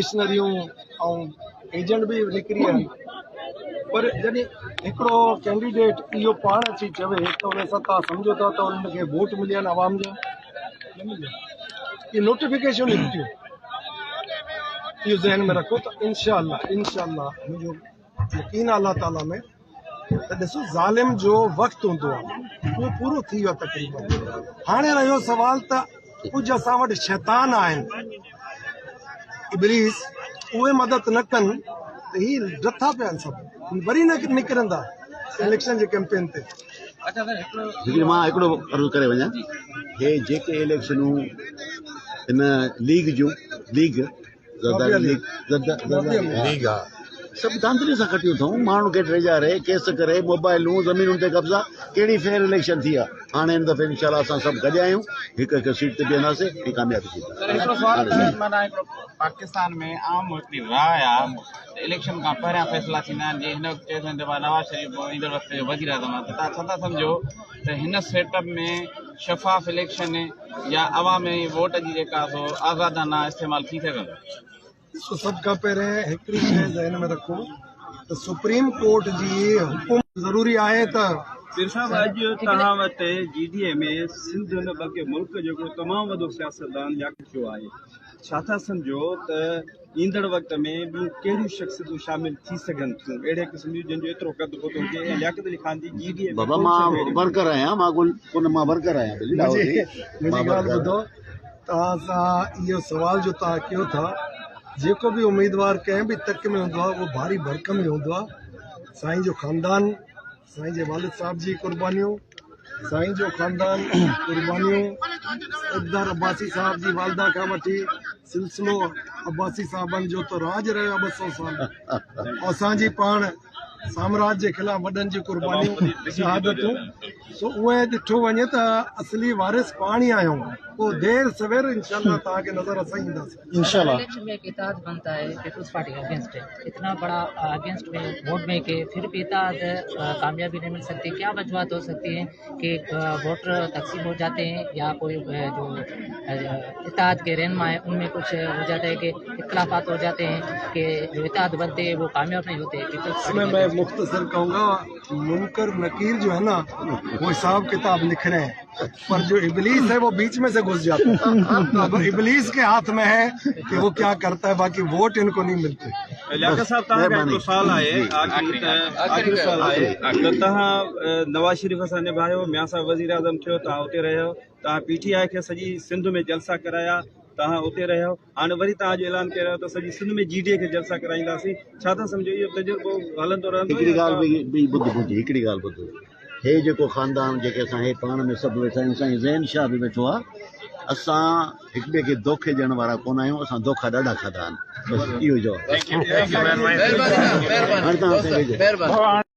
मिशनरियूं agent भी निकिरी आहिनि पर जॾहिं हिकिड़ो कैंडिडेट इहो पाण अची चवे त उन सां तव्हां सम्झो था त उनखे वोट मिलिया आहिनि आवाम जा न मिलिया इहे नोटिफिकेशन निकितियूं इहो ज़हन में रखो त इंशाअल्लाह मुंहिंजो यकीन आहे अल्लाह ताला में त ॾिसो ज़ालिम जो वक़्तु हूंदो आहे उहो पूरो थी वियो आहे तक़रीबन। हाणे रहियो सुवाल त कुझु असां वटि शैतान आहिनि इब्लीस उहे मदद न कनि त ही डथा पिया आहिनि सभु वरी न निकिरंदा इलेक्शन जे कैंपेन ते। मां हिकिड़ो अर्ज़ु करे वञा हे जेके इलेक्शनूं हिन लीग जूं लीग सभु धांधली सां कटियूं अथऊं माण्हू खे ड्रेजारे केस करे मोबाइलूं ज़मीनुनि ते कब्ज़ा कहिड़ी फेयर इलेक्शन थी आहे। हाणे हिन दफ़े इंशाल्लाह असां सभु गॾु आहियूं हिकु हिकु सीट ते बीहंदासीं ही कामयाबी थी। पाकिस्तान में आम हिकिड़ी राय आहे इलेक्शन खां पहिरियां फ़ैसिला थींदा आहिनि जीअं हिन वक़्तु चए थो नवाज़ शरीफ़ ईंदड़ वक़्त जो वज़ीर आज़म आहे त तव्हां छा था सम्झो त हिन सेटअप में शफ़ाफ़ इलेक्शन या अवाम जी वोट जी जेका सो आज़ादाना इस्तेमालु थी सघंदो। सभ खां पहिरियों हिकिड़ी शइ ज़हन में रखो त सुप्रीम कोर्ट जी हुकुम ज़रूरी आहे त पीर साहब अॼु तव्हां वटि GDA में सिंध न बल्कि मुल्क जो तमामु वॾो सियासतदान लियाकत आहे छा था सम्झो त ईंदड़ वक़्त में ॿियूं कहिड़ियूं शख़्सियतूं शामिल थी सघनि थियूं अहिड़े क़िस्म जूं जंहिंजो एतिरो कद पतो हुजे ऐं लियाकत अली ख़ान जी GDA बाबा मां वर्कर आहियां मां कोन मां वर्कर आहियां मुंहिंजी ॻाल्हि ॿुधो तव्हां सां इहो सुवाल जो तव्हां कयो था जेको बि उम्मीदवार कंहिं बि तक में हूंदो आहे उहो भारी भरकम में हूंदो आहे। साईं जो ख़ानदान साईं जे वालिद साहब जी कुर्बानियूं साईं जो ख़ानदान कुर्बानियूं इक़्तिदार अब्बासी साहब जी वालदा खां वठी सिलसिलो अब्बासी साहबनि जो त राज रहियो आहे 200 साल असांजी पाण साम्राज्य जे ख़िलाफ़ वॾनि जी कुर्बानियूं शहादतूं सो उहे ॾिठो वञे त असली वारिस पाण ई आहियूं पोइ देर सवेर इंशाल्लाह तव्हांखे नज़र असां ईंदासीं इंशाल्लाह। इलेक्शन में इत्तेहाद बनता है पीपल्स पार्टी अगेंस्ट है इतना बड़ा अगेंस्ट में वोट में के फिर भी इत्तेहाद कामयाबी नहीं मिल सकती क्या वजूहत हो सकती हैं कि वोटर तकसीम हो जाते हैं या कोई जो इत्तेहाद के रहनुमा है उनमें कुछ हो जाता है कि इख्तिलाफात हो जाते हैं कि जो इत्तेहाद बनते हैं वो कामयाब नहीं होते। इसमें मैं मुख्तसर कहूँगा मुनकर नकीर जो है ना वो हिसाब किताब लिख रहे हैं पर जो इबलीस है वो बीच में से घुस जाता है अब इबलीस के हाथ में है कि वो क्या करता है बाकी वोट इनको नहीं मिलते। लियाकत साहब तव्हांखे सवाल आहे आख़िरी सवाल आहे त तव्हां नवाज़ शरीफ़ सां निभायो मियां साहब वज़ीर आज़म थियो तव्हां उते रहियो तव्हां PTI खे सॼी सिंध में जलसा कराया तव्हां उते रहियो हाणे वरी तव्हां जो ऐलान कयो त सॼी सिंध में GDA खे जलसा कराईंदासीं छा था सम्झो इहो तजुर्बो हलंदो रहंदो। हिकिड़ी ॻाल्हि हिकिड़ी ॻाल्हि ॿुधो हे जेको ख़ानदान जेके असां हे पाण में सभु वेठा आहियूं साईं ज़ैन शाह बि वेठो आहे असां हिक ॿिए खे धोखे ॾियण वारा कोन आहियूं असां धोखा ॾाढा खाधा आहिनि बसि इहो जवाबु।